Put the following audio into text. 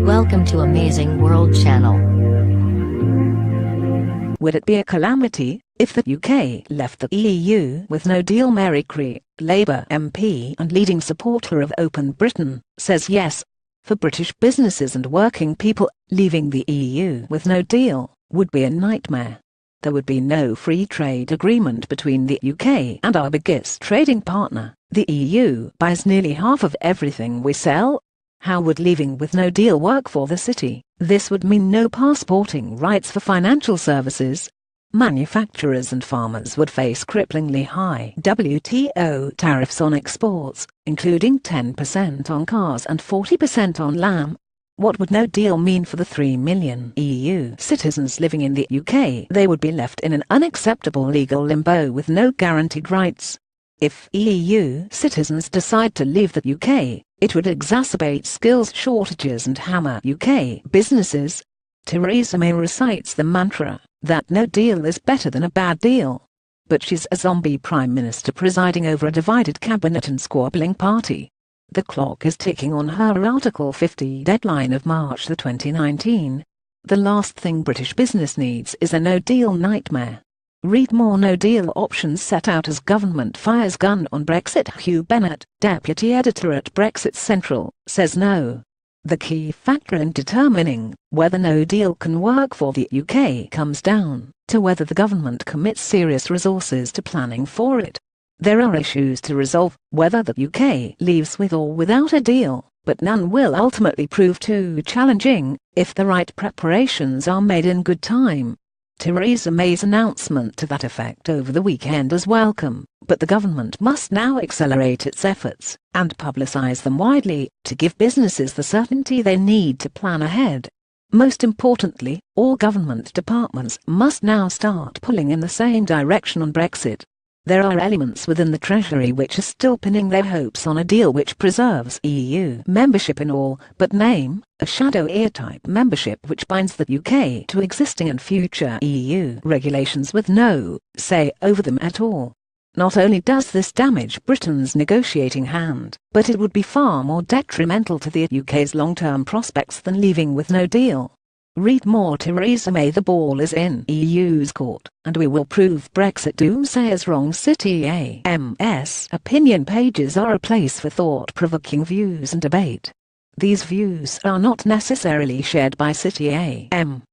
Welcome to Amazing World Channel. Would it be a calamity if the UK left the EU with no deal? Mary Creagh, Labour MP and leading supporter of Open Britain, says yes. For British businesses and working people, leaving the EU with no deal would be a nightmare. There would be no free trade agreement between the UK and our biggest trading partner. The EU buys nearly half of everything we sell. How would leaving with no deal work for the city? This would mean no passporting rights for financial services. Manufacturers and farmers would face cripplingly high WTO tariffs on exports, including 10% on cars and 40% on lamb. What would no deal mean for the 3 million EU citizens living in the UK? They would be left in an unacceptable legal limbo with no guaranteed rights. If EU citizens decide to leave the UK, it would exacerbate skills shortages and hammer UK businesses. Theresa May recites the mantra that no deal is better than a bad deal. But she's a zombie prime minister presiding over a divided cabinet and squabbling party. The clock is ticking on her Article 50 deadline of March 2019. The last thing British business needs is a no-deal nightmare. Read more no-deal options set out as government fires gun on Brexit. Hugh Bennett, deputy editor at Brexit Central, says no. The key factor in determining whether no deal can work for the UK comes down to whether the government commits serious resources to planning for it. There are issues to resolve, whether the UK leaves with or without a deal, but none will ultimately prove too challenging if the right preparations are made in good time. Theresa May's announcement to that effect over the weekend is welcome, but the government must now accelerate its efforts and publicise them widely to give businesses the certainty they need to plan ahead. Most importantly, all government departments must now start pulling in the same direction on Brexit. There are elements within the Treasury which are still pinning their hopes on a deal which preserves EU membership in all but name, a shadow ear-type membership which binds the UK to existing and future EU regulations with no say over them at all. Not only does this damage Britain's negotiating hand, but it would be far more detrimental to the UK's long-term prospects than leaving with no deal. Read more. Theresa May: the ball is in EU's court, and we will prove Brexit doomsayers wrong. City AMS opinion pages are a place for thought-provoking views and debate. These views are not necessarily shared by City AM.